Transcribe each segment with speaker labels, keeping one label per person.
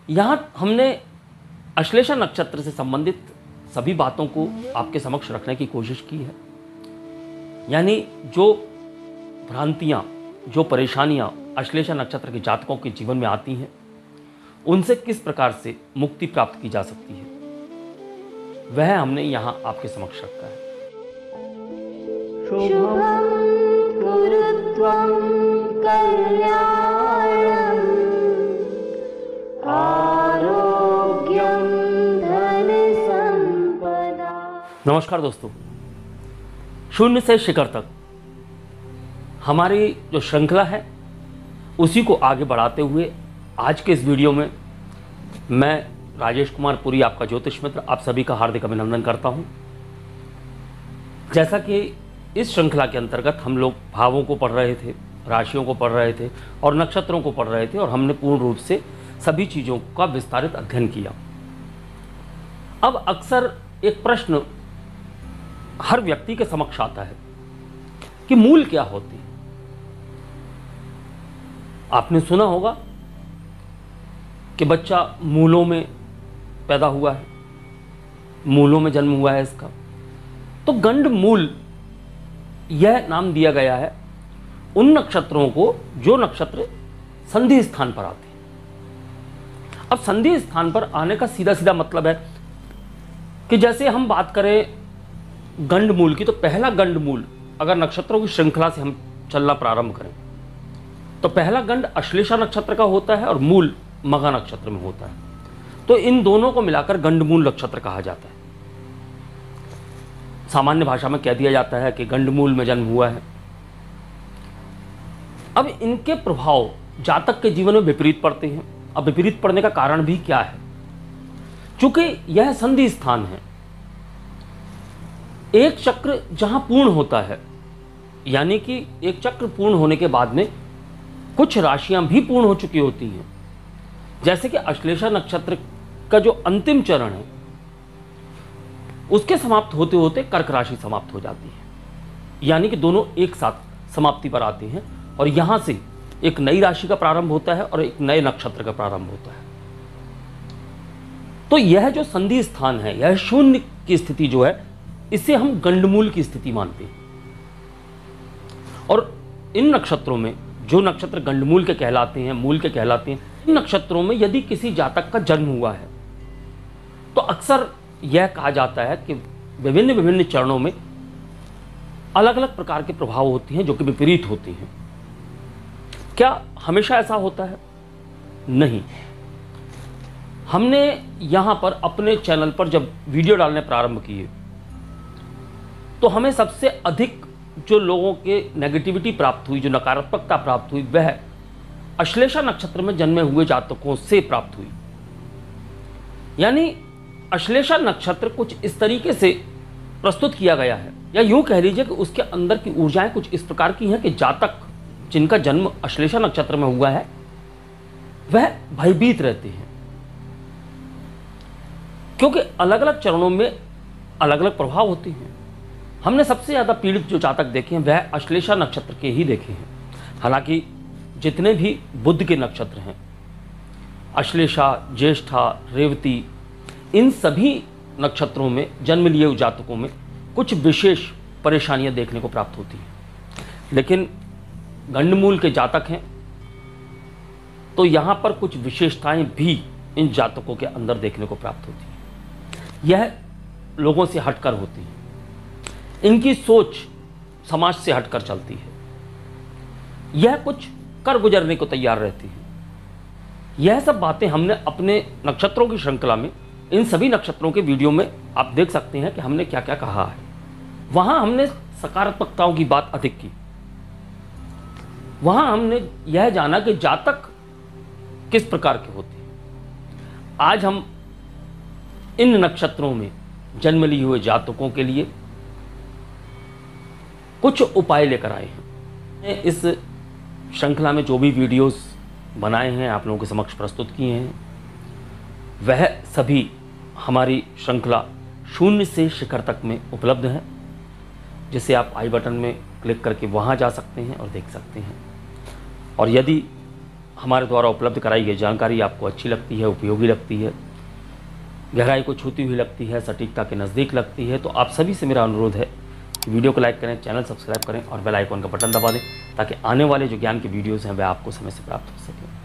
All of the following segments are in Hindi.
Speaker 1: यहाँ हमने अश्लेषा नक्षत्र से संबंधित सभी बातों को आपके समक्ष रखने की कोशिश की है। यानी जो भ्रांतियाँ, जो परेशानियाँ अश्लेषा नक्षत्र के जातकों के जीवन में आती हैं, उनसे किस प्रकार से मुक्ति प्राप्त की जा सकती है, वह हमने यहाँ आपके समक्ष रखा है।
Speaker 2: शुभं कुरुत्वं कल्याणं आरोग्यं धन संपदा।
Speaker 1: नमस्कार दोस्तों, शून्य से शिखर तक हमारी जो श्रृंखला है उसी को आगे बढ़ाते हुए आज के इस वीडियो में मैं राजेश कुमार पुरी, आपका ज्योतिष मित्र, आप सभी का हार्दिक अभिनंदन करता हूं। जैसा कि इस श्रृंखला के अंतर्गत हम लोग भावों को पढ़ रहे थे, राशियों को पढ़ रहे थे और नक्षत्रों को पढ़ रहे थे, और हमने पूर्ण रूप से सभी चीज़ों का विस्तारित अध्ययन किया। अब अक्सर एक प्रश्न हर व्यक्ति के समक्ष आता है कि मूल क्या होती है। आपने सुना होगा कि बच्चा मूलों में पैदा हुआ है, मूलों में जन्म हुआ है इसका, तो गंड मूल यह नाम दिया गया है उन नक्षत्रों को जो नक्षत्र संधि स्थान पर आते हैं। अब संधि स्थान पर आने का सीधा सीधा मतलब है कि जैसे हम बात करें गंड मूल की, तो पहला गंड मूल अगर नक्षत्रों की श्रृंखला से हम चलना प्रारंभ करें तो पहला गंड अश्लेषा नक्षत्र का होता है और मूल मघा नक्षत्र में होता है। तो इन दोनों को मिलाकर गंडमूल नक्षत्र कहा जाता है। सामान्य भाषा में कह दिया जाता है कि गंडमूल में जन्म हुआ है। अब इनके प्रभाव जातक के जीवन में विपरीत पड़ते हैं। अब विपरीत पड़ने का कारण भी क्या है? चूंकि यह संधि स्थान है, एक चक्र जहां पूर्ण होता है, यानी कि एक चक्र पूर्ण होने के बाद में कुछ राशियां भी पूर्ण हो चुकी होती हैं। जैसे कि अश्लेषा नक्षत्र का जो अंतिम चरण है उसके समाप्त होते होते कर्क राशि समाप्त हो जाती है, यानी कि दोनों एक साथ समाप्ति पर आते हैं और यहां से एक नई राशि का प्रारंभ होता है और एक नए नक्षत्र का प्रारंभ होता है। तो यह जो संधि स्थान है, यह शून्य की स्थिति जो है, इसे हम गंडमूल की स्थिति मानते हैं। और इन नक्षत्रों में जो नक्षत्र गंडमूल के कहलाते हैं, मूल के कहलाते हैं, इन नक्षत्रों में यदि किसी जातक का जन्म हुआ है तो अक्सर यह कहा जाता है कि विभिन्न विभिन्न चरणों में अलग अलग प्रकार के प्रभाव होते हैं जो कि विपरीत होते हैं। क्या हमेशा ऐसा होता है? नहीं। हमने यहां पर अपने चैनल पर जब वीडियो डालने प्रारंभ किए तो हमें सबसे अधिक जो लोगों के नेगेटिविटी प्राप्त हुई, जो नकारात्मकता प्राप्त हुई, वह अश्लेषा नक्षत्र में जन्मे हुए जातकों से प्राप्त हुई। यानी अश्लेषा नक्षत्र कुछ इस तरीके से प्रस्तुत किया गया है, या यूं कह लीजिए कि उसके अंदर की ऊर्जाएं कुछ इस प्रकार की हैं कि जातक जिनका जन्म अश्लेषा नक्षत्र में हुआ है वह भयभीत रहते हैं, क्योंकि अलग अलग चरणों में अलग अलग प्रभाव होते हैं। हमने सबसे ज्यादा पीड़ित जो जातक देखे हैं वह अश्लेषा नक्षत्र के ही देखे हैं। हालांकि जितने भी बुध के नक्षत्र हैं, अश्लेषा, ज्येष्ठा, रेवती, इन सभी नक्षत्रों में जन्म लिए हुए जातकों में कुछ विशेष परेशानियां देखने को प्राप्त होती हैं। लेकिन गंडमूल के जातक हैं तो यहां पर कुछ विशेषताएं भी इन जातकों के अंदर देखने को प्राप्त होती हैं। यह लोगों से हटकर होती है, इनकी सोच समाज से हटकर चलती है, यह कुछ कर गुजरने को तैयार रहती है। यह सब बातें हमने अपने नक्षत्रों की श्रृंखला में, इन सभी नक्षत्रों के वीडियो में आप देख सकते हैं कि हमने क्या क्या कहा है। वहां हमने सकारात्मकताओं की बात अधिक की, वहां हमने यह जाना कि जातक किस प्रकार के होते हैं। आज हम इन नक्षत्रों में जन्म लिए हुए जातकों के लिए कुछ उपाय लेकर आए हैं। इस श्रृंखला में जो भी वीडियोस बनाए हैं, आप लोगों के समक्ष प्रस्तुत किए हैं, वह सभी हमारी श्रृंखला शून्य से शिखर तक में उपलब्ध है, जिसे आप आई बटन में क्लिक करके वहां जा सकते हैं और देख सकते हैं। और यदि हमारे द्वारा उपलब्ध कराई गई जानकारी आपको अच्छी लगती है, उपयोगी लगती है, गहराई को छूती हुई लगती है, सटीकता के नज़दीक लगती है, तो आप सभी से मेरा अनुरोध है कि वीडियो को लाइक करें, चैनल सब्सक्राइब करें और बेल आइकन का बटन दबा दें, ताकि आने वाले जो ज्ञान के वीडियोज़ हैं वह आपको समय से प्राप्त हो सकें।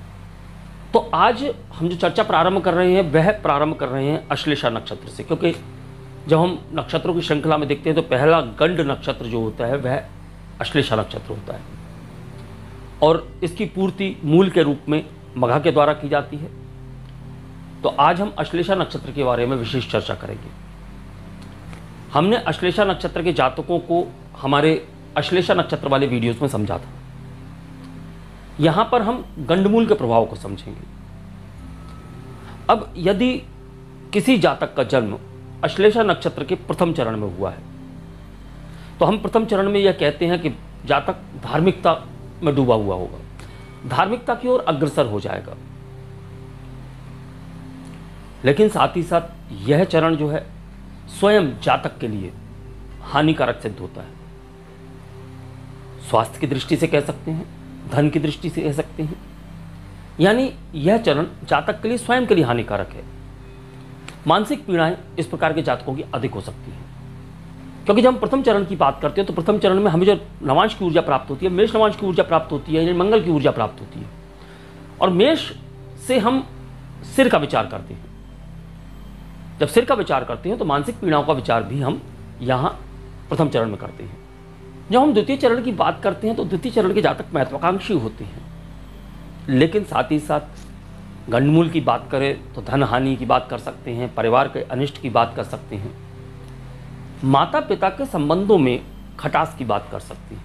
Speaker 1: तो आज हम जो चर्चा प्रारंभ कर रहे हैं वह प्रारंभ कर रहे हैं अश्लेषा नक्षत्र से, क्योंकि जब हम नक्षत्रों की श्रृंखला में देखते हैं तो पहला गंड नक्षत्र जो होता है वह अश्लेषा नक्षत्र होता है और इसकी पूर्ति मूल के रूप में मघा के द्वारा की जाती है। तो आज हम अश्लेषा नक्षत्र के बारे में विशेष चर्चा करेंगे। हमने अश्लेषा नक्षत्र के जातकों को हमारे अश्लेषा नक्षत्र वाले वीडियोस में समझा था। यहां पर हम गंडमूल के प्रभाव को समझेंगे। अब यदि किसी जातक का जन्म अश्लेषा नक्षत्र के प्रथम चरण में हुआ है तो हम प्रथम चरण में यह कहते हैं कि जातक धार्मिकता में डूबा हुआ होगा, धार्मिकता की ओर अग्रसर हो जाएगा। लेकिन साथ ही साथ यह चरण जो है स्वयं जातक के लिए हानिकारक सिद्ध होता है। स्वास्थ्य की दृष्टि से कह सकते हैं, धन की दृष्टि से कह सकते हैं, यानी यह चरण जातक के लिए स्वयं के लिए हानिकारक है। मानसिक पीड़ाएं इस प्रकार के जातकों की अधिक हो सकती हैं, क्योंकि जब हम प्रथम चरण की बात करते हैं तो प्रथम चरण में हमें जो नवांश की ऊर्जा प्राप्त होती है, मेष नवांश की ऊर्जा प्राप्त होती है, यानी मंगल की ऊर्जा प्राप्त होती है, और मेष से हम सिर का विचार करते हैं। जब सिर का विचार करते हैं तो मानसिक पीड़ाओं का विचार भी हम यहाँ प्रथम चरण में करते हैं। जब हम द्वितीय चरण की बात करते हैं तो द्वितीय चरण के जातक महत्वाकांक्षी होते हैं, लेकिन साथ ही साथ गंडमूल की बात करें तो धन हानि की बात कर सकते हैं, परिवार के अनिष्ट की बात कर सकते हैं, माता पिता के संबंधों में खटास की बात कर सकते हैं,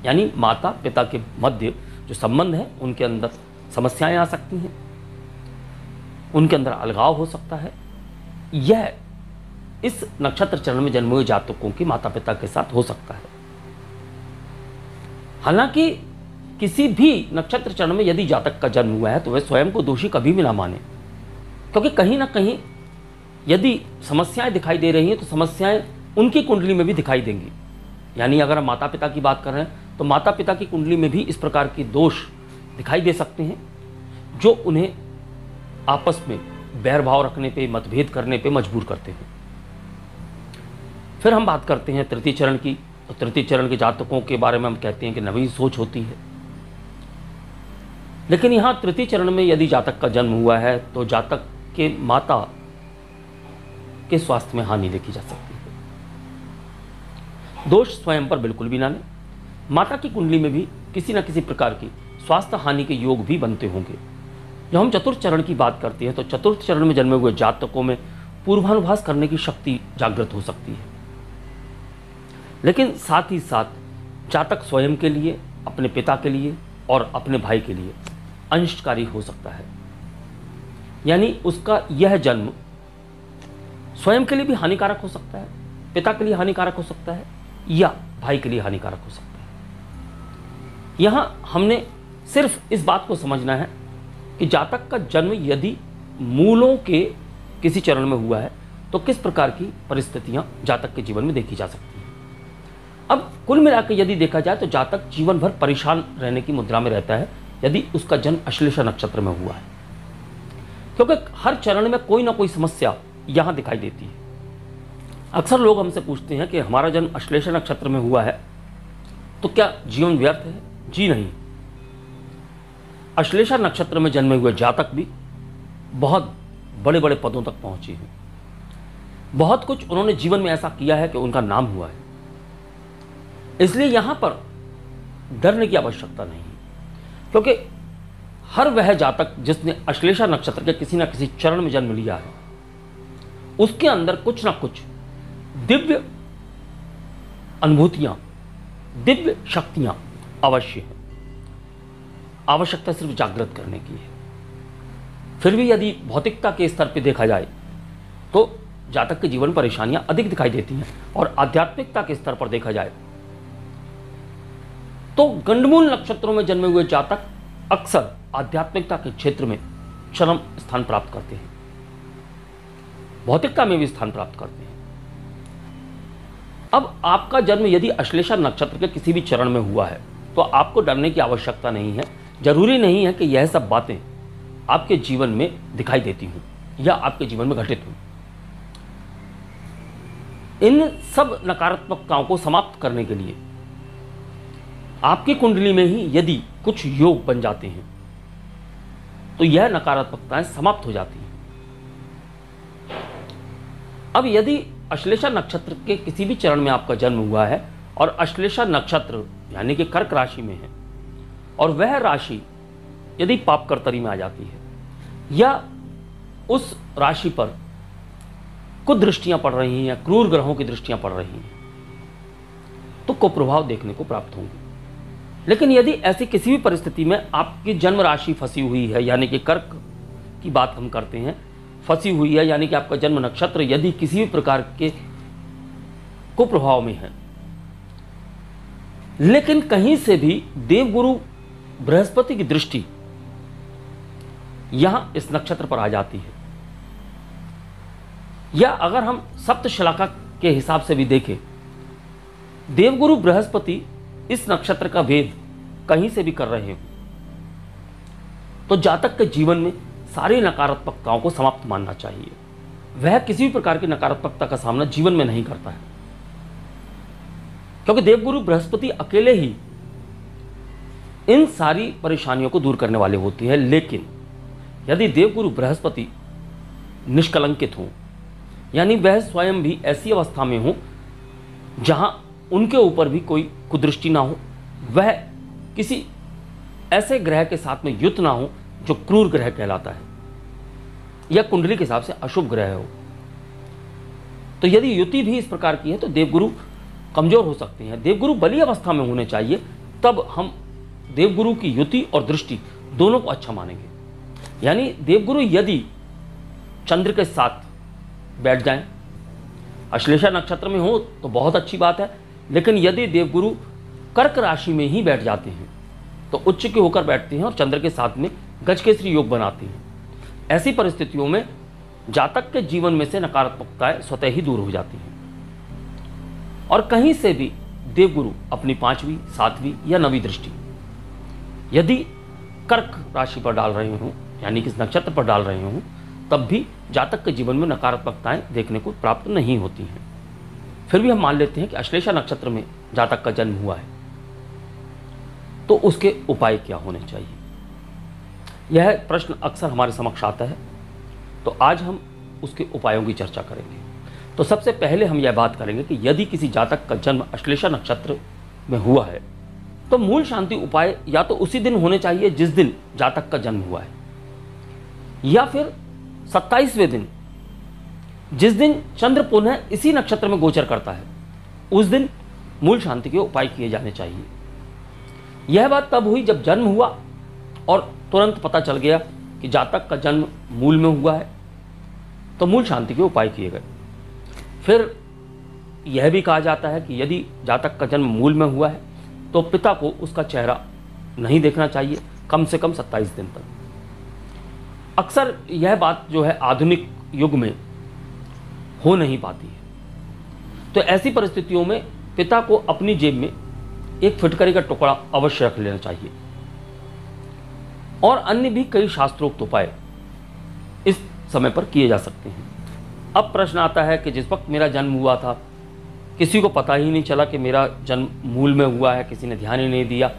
Speaker 1: यानी माता पिता के मध्य जो संबंध है उनके अंदर समस्याएं आ सकती हैं, उनके अंदर अलगाव हो सकता है। यह इस नक्षत्र चरण में जन्मे हुए जातकों के माता पिता के साथ हो सकता है। हालांकि किसी भी नक्षत्र चरण में यदि जातक का जन्म हुआ है तो वह स्वयं को दोषी कभी भी ना माने, क्योंकि कहीं ना कहीं यदि समस्याएं दिखाई दे रही हैं तो समस्याएं उनकी कुंडली में भी दिखाई देंगी। यानी अगर हम माता पिता की बात कर रहे हैं तो माता पिता की कुंडली में भी इस प्रकार के दोष दिखाई दे सकते हैं, जो उन्हें आपस में बैर भाव रखने पे, मतभेद करने पे मजबूर करते हैं। फिर हम बात करते हैं तृतीय चरण की। तो तृतीय चरण के जातकों के बारे में हम कहते हैं कि नवीन सोच होती है। लेकिन यहाँ तृतीय चरण में यदि जातक का जन्म हुआ है तो जातक के माता के स्वास्थ्य में हानि देखी जा सकती है। दोष स्वयं पर बिल्कुल भी ना लें। माता की कुंडली में भी किसी न किसी प्रकार की स्वास्थ्य हानि के योग भी बनते होंगे। जब हम चतुर्थ चरण की बात करते हैं तो चतुर्थ चरण में जन्मे हुए जातकों में पूर्वानुभास करने की शक्ति जागृत हो सकती है। लेकिन साथ ही साथ जातक स्वयं के लिए, अपने पिता के लिए और अपने भाई के लिए अनिष्टकारी हो सकता है। यानी उसका यह जन्म स्वयं के लिए भी हानिकारक हो सकता है, पिता के लिए हानिकारक हो सकता है या भाई के लिए हानिकारक हो सकता है। यहां हमने सिर्फ इस बात को समझना है कि जातक का जन्म यदि मूलों के किसी चरण में हुआ है तो किस प्रकार की परिस्थितियां जातक के जीवन में देखी जा सकती हैं। अब कुल मिलाकर यदि देखा जाए तो जातक जीवन भर परेशान रहने की मुद्रा में रहता है यदि उसका जन्म अश्लेषा नक्षत्र में हुआ है, क्योंकि हर चरण में कोई ना कोई समस्या यहां दिखाई देती है। अक्सर लोग हमसे पूछते हैं कि हमारा जन्म अश्लेषा नक्षत्र में हुआ है तो क्या जीवन व्यर्थ है? जी नहीं। अश्लेषा नक्षत्र में जन्मे हुए जातक भी बहुत बड़े बड़े पदों तक पहुंचे हैं। बहुत कुछ उन्होंने जीवन में ऐसा किया है कि उनका नाम हुआ है। इसलिए यहां पर डरने की आवश्यकता नहीं है, क्योंकि हर वह जातक जिसने अश्लेषा नक्षत्र के किसी न किसी चरण में जन्म लिया है उसके अंदर कुछ ना कुछ दिव्य अनुभूतियां, दिव्य शक्तियां अवश्य हैं। आवश्यकता सिर्फ जागृत करने की है। फिर भी यदि भौतिकता के स्तर पर देखा जाए तो जातक के जीवन परेशानियां अधिक दिखाई देती हैं, और आध्यात्मिकता के स्तर पर देखा जाए तो गंडमूल नक्षत्रों में जन्मे हुए जातक अक्सर आध्यात्मिकता के क्षेत्र में चरम स्थान प्राप्त करते हैं, भौतिकता में भी स्थान प्राप्त करते हैं। अब आपका जन्म यदि अश्लेषा नक्षत्र के किसी भी चरण में हुआ है तो आपको डरने की आवश्यकता नहीं है, जरूरी नहीं है कि यह सब बातें आपके जीवन में दिखाई देती हूं या आपके जीवन में घटित हों। इन सब नकारात्मकताओं को समाप्त करने के लिए आपकी कुंडली में ही यदि कुछ योग बन जाते हैं तो यह नकारात्मकताएं समाप्त हो जाती हैं। अब यदि अश्लेषा नक्षत्र के किसी भी चरण में आपका जन्म हुआ है और अश्लेषा नक्षत्र यानी कि कर्क राशि में है और वह राशि यदि पाप कर्तरी में आ जाती है या उस राशि पर कुदृष्टियां पड़ रही हैं या क्रूर ग्रहों की दृष्टियां पड़ रही हैं तो कुप्रभाव देखने को प्राप्त होंगे। लेकिन यदि ऐसी किसी भी परिस्थिति में आपकी जन्म राशि फंसी हुई है, यानी कि कर्क की बात हम करते हैं, फंसी हुई है, यानी कि आपका जन्म नक्षत्र यदि किसी भी प्रकार के कुप्रभाव में है, लेकिन कहीं से भी देवगुरु बृहस्पति की दृष्टि यहां इस नक्षत्र पर आ जाती है, या अगर हम सप्तशलाका के हिसाब से भी देखें, देवगुरु बृहस्पति इस नक्षत्र का भेद कहीं से भी कर रहे हो तो जातक के जीवन में सारी नकारात्मकताओं को समाप्त मानना चाहिए। वह किसी भी प्रकार की नकारात्मकता का सामना जीवन में नहीं करता है, क्योंकि देवगुरु बृहस्पति अकेले ही इन सारी परेशानियों को दूर करने वाले होते हैं। लेकिन यदि देवगुरु बृहस्पति निष्कलंकित हो, यानी वह स्वयं भी ऐसी अवस्था में हो जहां उनके ऊपर भी कोई कुदृष्टि ना हो, वह किसी ऐसे ग्रह के साथ में युत ना हो जो क्रूर ग्रह कहलाता है या कुंडली के हिसाब से अशुभ ग्रह हो, तो यदि युति भी इस प्रकार की है तो देवगुरु कमजोर हो सकते हैं। देवगुरु बली अवस्था में होने चाहिए, तब हम देवगुरु की युति और दृष्टि दोनों को अच्छा मानेंगे। यानी देवगुरु यदि चंद्र के साथ बैठ जाएं, अश्लेषा नक्षत्र में हो तो बहुत अच्छी बात है, लेकिन यदि देवगुरु कर्क राशि में ही बैठ जाते हैं तो उच्च के होकर बैठते हैं और चंद्र के साथ में गजकेसरी योग बनाते हैं। ऐसी परिस्थितियों में जातक के जीवन में से नकारात्मकताएं स्वतः ही दूर हो जाती हैं और कहीं से भी देवगुरु अपनी 5वीं, 7वीं या 9वीं दृष्टि यदि कर्क राशि पर डाल रहे हों, यानी कि इस नक्षत्र पर डाल रहे हों, तब भी जातक के जीवन में नकारात्मकताएं देखने को प्राप्त नहीं होती हैं। फिर भी हम मान लेते हैं कि अश्लेषा नक्षत्र में जातक का जन्म हुआ है, तो उसके उपाय क्या होने चाहिए, यह प्रश्न अक्सर हमारे समक्ष आता है। तो आज हम उसके उपायों की चर्चा करेंगे। तो सबसे पहले हम यह बात करेंगे कि यदि किसी जातक का जन्म अश्लेषा नक्षत्र में हुआ है तो मूल शांति उपाय या तो उसी दिन होने चाहिए जिस दिन जातक का जन्म हुआ है, या फिर 27वें दिन जिस दिन चंद्र पुनः इसी नक्षत्र में गोचर करता है, उस दिन मूल शांति के उपाय किए जाने चाहिए। यह बात तब हुई जब जन्म हुआ और तुरंत पता चल गया कि जातक का जन्म मूल में हुआ है, तो मूल शांति के उपाय किए गए। फिर यह भी कहा जाता है कि यदि जातक का जन्म मूल में हुआ है तो पिता को उसका चेहरा नहीं देखना चाहिए कम से कम 27 दिन तक। अक्सर यह बात जो है आधुनिक युग में हो नहीं पाती है, तो ऐसी परिस्थितियों में पिता को अपनी जेब में एक फिटकरी का टुकड़ा अवश्य रख लेना चाहिए। और अन्य भी कई शास्त्रोक्त उपाय इस समय पर किए जा सकते हैं। अब प्रश्न आता है कि जिस वक्त मेरा जन्म हुआ था किसी को पता ही नहीं चला कि मेरा जन्म मूल में हुआ है, किसी ने ध्यान ही नहीं दिया,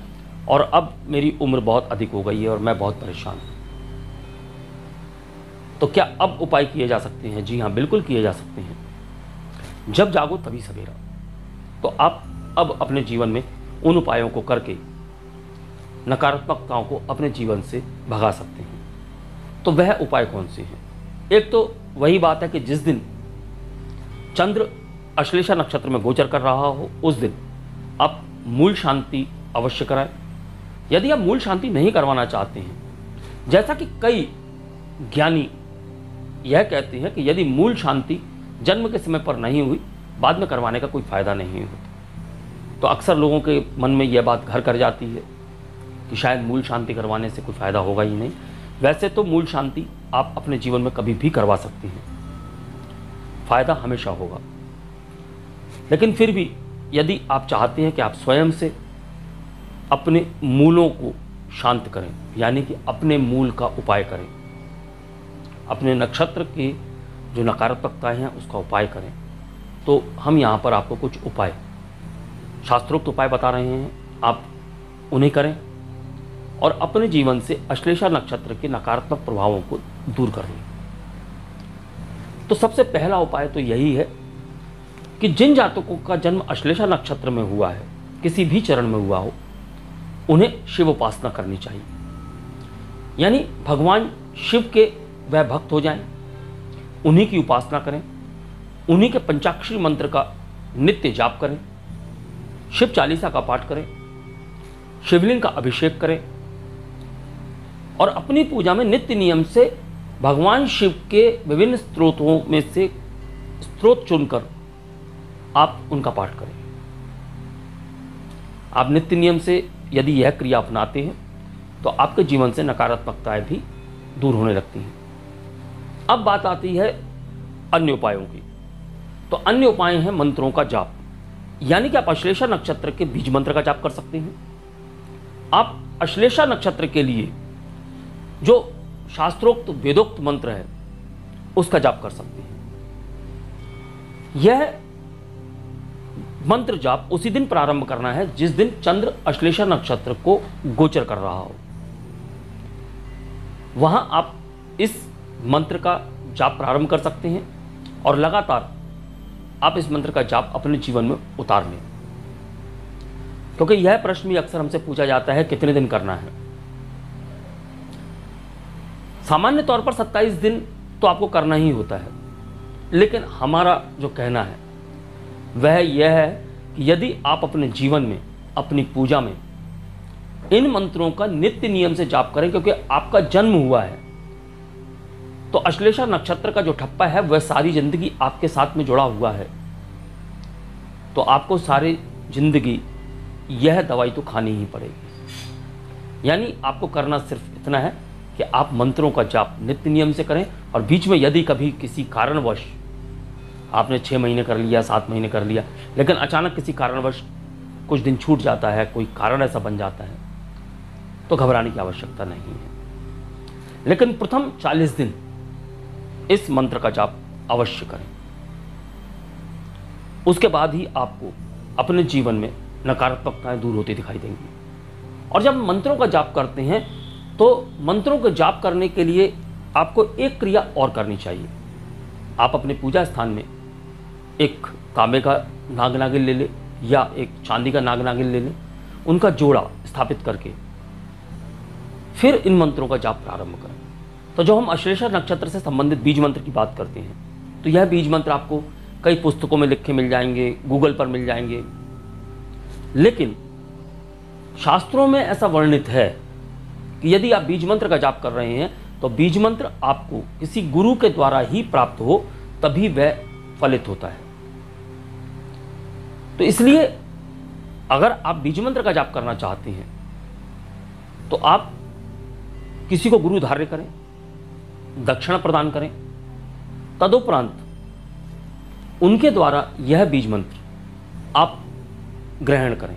Speaker 1: और अब मेरी उम्र बहुत अधिक हो गई है और मैं बहुत परेशान हूं, तो क्या अब उपाय किए जा सकते हैं? जी हाँ, बिल्कुल किए जा सकते हैं। जब जागो तभी सवेरा। तो आप अब अपने जीवन में उन उपायों को करके नकारात्मकताओं को अपने जीवन से भगा सकते हैं। तो वह उपाय कौन से हैं? एक तो वही बात है कि जिस दिन चंद्र अश्लेषा नक्षत्र में गोचर कर रहा हो उस दिन आप मूल शांति अवश्य कराएं। यदि आप मूल शांति नहीं करवाना चाहते हैं, जैसा कि कई ज्ञानी यह कहते हैं कि यदि मूल शांति जन्म के समय पर नहीं हुई, बाद में करवाने का कोई फायदा नहीं होता, तो अक्सर लोगों के मन में यह बात घर कर जाती है कि शायद मूल शांति करवाने से कोई फायदा होगा ही नहीं। वैसे तो मूल शांति आप अपने जीवन में कभी भी करवा सकते हैं, फायदा हमेशा होगा। लेकिन फिर भी यदि आप चाहते हैं कि आप स्वयं से अपने मूलों को शांत करें, यानी कि अपने मूल का उपाय करें, अपने नक्षत्र की जो नकारात्मकताएं हैं उसका उपाय करें। तो हम यहाँ पर आपको कुछ उपाय, शास्त्रोक्त उपाय बता रहे हैं, आप उन्हें करें और अपने जीवन से अश्लेषा नक्षत्र के नकारात्मक प्रभावों को दूर कर लें। तो सबसे पहला उपाय तो यही है कि जिन जातकों का जन्म अश्लेषा नक्षत्र में हुआ है, किसी भी चरण में हुआ हो, उन्हें शिव उपासना करनी चाहिए। यानी भगवान शिव के वह भक्त हो जाएं, उन्हीं की उपासना करें, उन्हीं के पंचाक्षरी मंत्र का नित्य जाप करें, शिव चालीसा का पाठ करें, शिवलिंग का अभिषेक करें और अपनी पूजा में नित्य नियम से भगवान शिव के विभिन्न स्त्रोतों में से स्त्रोत चुनकर आप उनका पाठ करें। आप नित्य नियम से यदि यह क्रिया अपनाते हैं तो आपके जीवन से नकारात्मकताएं भी दूर होने लगती हैं। अब बात आती है अन्य उपायों की। तो अन्य उपाय हैं मंत्रों का जाप, यानी कि आप अश्लेषा नक्षत्र के बीज मंत्र का जाप कर सकते हैं। आप अश्लेषा नक्षत्र के लिए जो शास्त्रोक्त वेदोक्त मंत्र है उसका जाप कर सकते हैं। यह मंत्र जाप उसी दिन प्रारंभ करना है जिस दिन चंद्र अश्लेषा नक्षत्र को गोचर कर रहा हो। वहां आप इस मंत्र का जाप प्रारंभ कर सकते हैं और लगातार आप इस मंत्र का जाप अपने जीवन में उतार लें, क्योंकि यह प्रश्न भी अक्सर हमसे पूछा जाता है कितने दिन करना है। सामान्य तौर पर 27 दिन तो आपको करना ही होता है, लेकिन हमारा जो कहना है वह यह है कि यदि आप अपने जीवन में, अपनी पूजा में इन मंत्रों का नित्य नियम से जाप करें, क्योंकि आपका जन्म हुआ है तो अश्लेषा नक्षत्र का जो ठप्पा है वह सारी जिंदगी आपके साथ में जुड़ा हुआ है, तो आपको सारी जिंदगी यह दवाई तो खानी ही पड़ेगी। यानी आपको करना सिर्फ इतना है कि आप मंत्रों का जाप नित्य नियम से करें और बीच में यदि कभी किसी कारणवश आपने 6 महीने कर लिया, 7 महीने कर लिया, लेकिन अचानक किसी कारणवश कुछ दिन छूट जाता है, कोई कारण ऐसा बन जाता है, तो घबराने की आवश्यकता नहीं है। लेकिन प्रथम 40 दिन इस मंत्र का जाप अवश्य करें। उसके बाद ही आपको अपने जीवन में नकारात्मकताएं दूर होती दिखाई देंगी। और जब मंत्रों का जाप करते हैं तो मंत्रों का जाप करने के लिए आपको एक क्रिया और करनी चाहिए। आप अपने पूजा स्थान में एक तांबे का नाग नागिन ले लें या एक चांदी का नाग नागिन ले लें, उनका जोड़ा स्थापित करके फिर इन मंत्रों का जाप प्रारंभ करें। तो जो हम अश्लेषा नक्षत्र से संबंधित बीज मंत्र की बात करते हैं, तो यह बीज मंत्र आपको कई पुस्तकों में लिखे मिल जाएंगे, गूगल पर मिल जाएंगे, लेकिन शास्त्रों में ऐसा वर्णित है कि यदि आप बीज मंत्र का जाप कर रहे हैं तो बीज मंत्र आपको किसी गुरु के द्वारा ही प्राप्त हो, तभी वह फलित होता है। तो इसलिए अगर आप बीज मंत्र का जाप करना चाहते हैं तो आप किसी को गुरु धार्य करें, दक्षिणा प्रदान करें, तदुपरांत उनके द्वारा यह बीज मंत्र आप ग्रहण करें।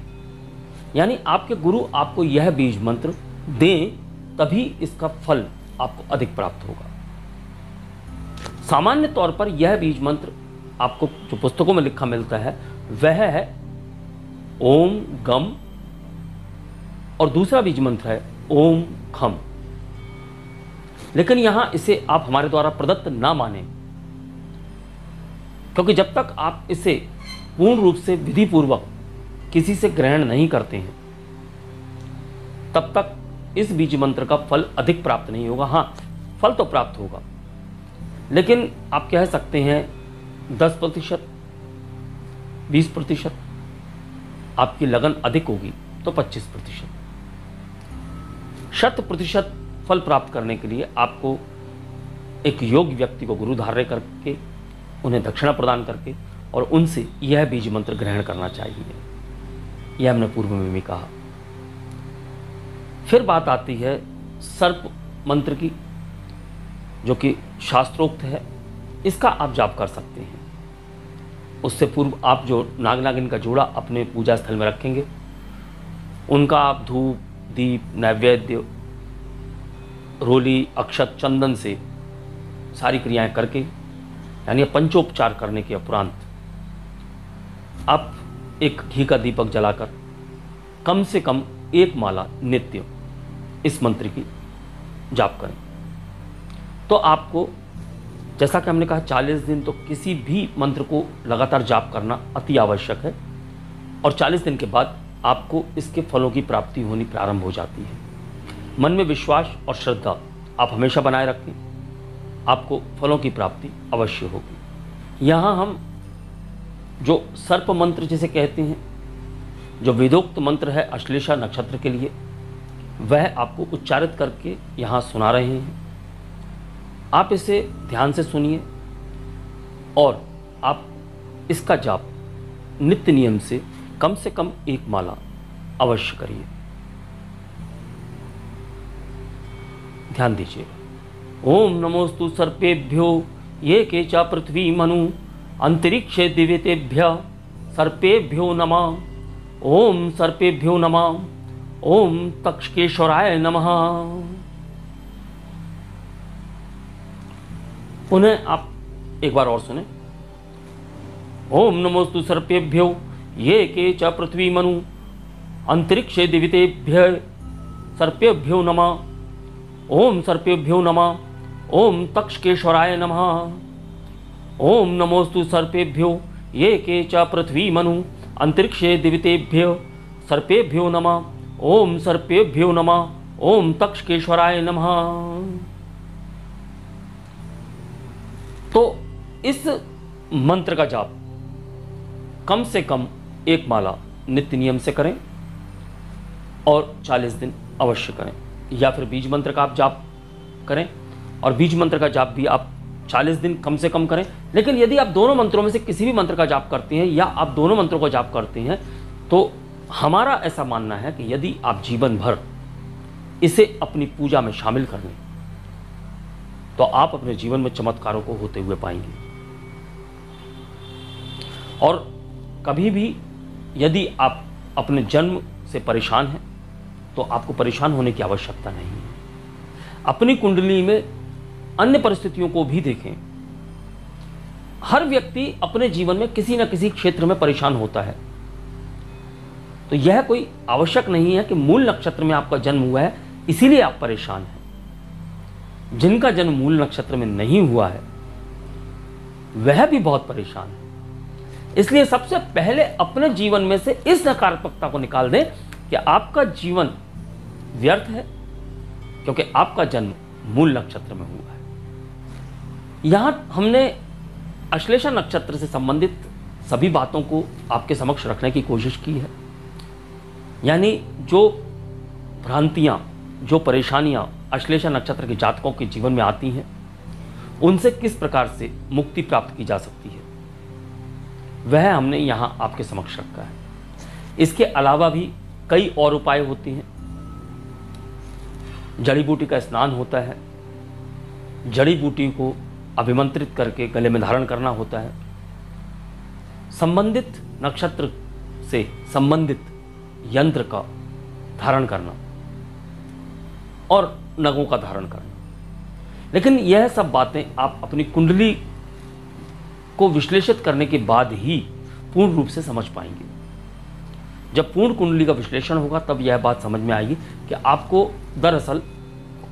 Speaker 1: यानी आपके गुरु आपको यह बीज मंत्र दें, तभी इसका फल आपको अधिक प्राप्त होगा। सामान्य तौर पर यह बीज मंत्र आपको जो पुस्तकों में लिखा मिलता है वह है ओम गम, और दूसरा बीज मंत्र है ओम खम। लेकिन यहां इसे आप हमारे द्वारा प्रदत्त ना माने, क्योंकि जब तक आप इसे पूर्ण रूप से विधि पूर्वक किसी से ग्रहण नहीं करते हैं तब तक इस बीज मंत्र का फल अधिक प्राप्त नहीं होगा। हाँ, फल तो प्राप्त होगा, लेकिन आप कह सकते हैं 10%, 20%, आपकी लगन अधिक होगी तो 25%। 100% फल प्राप्त करने के लिए आपको एक योग्य व्यक्ति को गुरु धार्य करके, उन्हें दक्षिणा प्रदान करके और उनसे यह बीज मंत्र ग्रहण करना चाहिए। यह हमने पूर्व में भी कहा। फिर बात आती है सर्प मंत्र की, जो कि शास्त्रोक्त है। इसका आप जाप कर सकते हैं। उससे पूर्व आप जो नाग नागिन का जोड़ा अपने पूजा स्थल में रखेंगे, उनका आप धूप दीप, नैवेद्य, रोली, अक्षत, चंदन से सारी क्रियाएं करके, यानी पंचोपचार करने के उपरांत आप एक घी का दीपक जलाकर कम से कम 1 माला नित्य इस मंत्र की जाप करें। तो आपको, जैसा कि हमने कहा, 40 दिन तो किसी भी मंत्र को लगातार जाप करना अति आवश्यक है, और 40 दिन के बाद आपको इसके फलों की प्राप्ति होनी प्रारंभ हो जाती है। मन में विश्वास और श्रद्धा आप हमेशा बनाए रखें, आपको फलों की प्राप्ति अवश्य होगी। यहाँ हम जो सर्प मंत्र जिसे कहते हैं, जो वेदोक्त मंत्र है अश्लेषा नक्षत्र के लिए, वह आपको उच्चारित करके यहाँ सुना रहे हैं। आप इसे ध्यान से सुनिए और आप इसका जाप नित्य नियम से कम 1 माला अवश्य करिए। ध्यान दीजिए। ओम नमोस्तु सर्पेभ्यो ये के च पृथ्वी मनु अंतरिक्षे दिव्यतेभ्य सर्पेभ्यो नमः। ओम सर्पेभ्यो नमः। ओम तक्षकेश्वराय नमः। पुनः आप एक बार और सुने। ओम नमोस्तु सर्पेभ्यो ये के च पृथ्वी मनु अंतरिक्षे दिव्यतेभ्य सर्पेभ्यो नमः। ओम सर्पेभ्यो नमः। ओम तक्षकेश्वराय नमः। ओम नमोस्तु सर्पेभ्यो ये के च पृथ्वी मनु अंतरिक्षे दिव्यतेभ्य सर्पेभ्यो नमः। ओम सर्पेभ्यो नमः। ओम तक्षकेश्वराय नमः। तो इस मंत्र का जाप कम से कम 1 माला नित्य नियम से करें और 40 दिन अवश्य करें, या फिर बीज मंत्र का आप जाप करें और बीज मंत्र का जाप भी आप 40 दिन कम से कम करें। लेकिन यदि आप दोनों मंत्रों में से किसी भी मंत्र का जाप करते हैं या आप दोनों मंत्रों का जाप करते हैं, तो हमारा ऐसा मानना है कि यदि आप जीवन भर इसे अपनी पूजा में शामिल कर लें तो आप अपने जीवन में चमत्कारों को होते हुए पाएंगे। और कभी भी यदि आप अपने जन्म से परेशान हैं तो आपको परेशान होने की आवश्यकता नहीं है। अपनी कुंडली में अन्य परिस्थितियों को भी देखें। हर व्यक्ति अपने जीवन में किसी न किसी क्षेत्र में परेशान होता है। तो यह कोई आवश्यक नहीं है कि मूल नक्षत्र में आपका जन्म हुआ है इसीलिए आप परेशान हैं। जिनका जन्म मूल नक्षत्र में नहीं हुआ है वह भी बहुत परेशान है। इसलिए सबसे पहले अपने जीवन में से इस नकारात्मकता को निकाल दें कि आपका जीवन व्यर्थ है क्योंकि आपका जन्म मूल नक्षत्र में हुआ है। यहां हमने अश्लेषा नक्षत्र से संबंधित सभी बातों को आपके समक्ष रखने की कोशिश की है, यानी जो भ्रांतियां, जो परेशानियां अश्लेषा नक्षत्र के जातकों के जीवन में आती हैं, उनसे किस प्रकार से मुक्ति प्राप्त की जा सकती है, वह हमने यहां आपके समक्ष रखा है। इसके अलावा भी कई और उपाय होते हैं। जड़ी बूटी का स्नान होता है, जड़ी बूटी को अभिमंत्रित करके गले में धारण करना होता है, संबंधित नक्षत्र से संबंधित यंत्र का धारण करना और नगों का धारण करना। लेकिन यह सब बातें आप अपनी कुंडली को विश्लेषित करने के बाद ही पूर्ण रूप से समझ पाएंगे। जब पूर्ण कुंडली का विश्लेषण होगा तब यह बात समझ में आएगी कि आपको दरअसल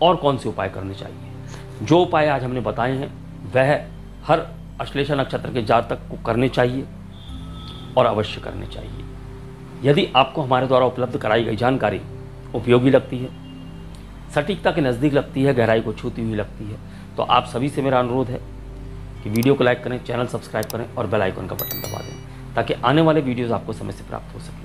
Speaker 1: और कौन से उपाय करने चाहिए। जो उपाय आज हमने बताए हैं वह हर अश्लेषा नक्षत्र के जातक को करने चाहिए और अवश्य करने चाहिए। यदि आपको हमारे द्वारा उपलब्ध कराई गई जानकारी उपयोगी लगती है, सटीकता के नज़दीक लगती है, गहराई को छूती हुई लगती है, तो आप सभी से मेरा अनुरोध है कि वीडियो को लाइक करें, चैनल सब्सक्राइब करें और बेल आइकन का बटन दबा दें ताकि आने वाले वीडियोज़ आपको समय से प्राप्त हो सकें।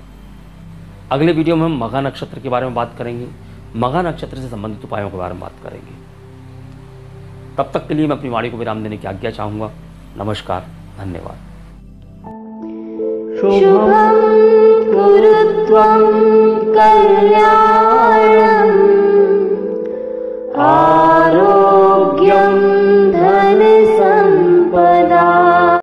Speaker 1: अगले वीडियो में हम मघा नक्षत्र के बारे में बात करेंगे, मघा नक्षत्र से संबंधित उपायों के बारे में बात करेंगे। तब तक के लिए मैं अपनी वाणी को विराम देने की आज्ञा चाहूँगा। नमस्कार, धन्यवाद।
Speaker 2: शुभं कुरु त्वं कल्याणम्।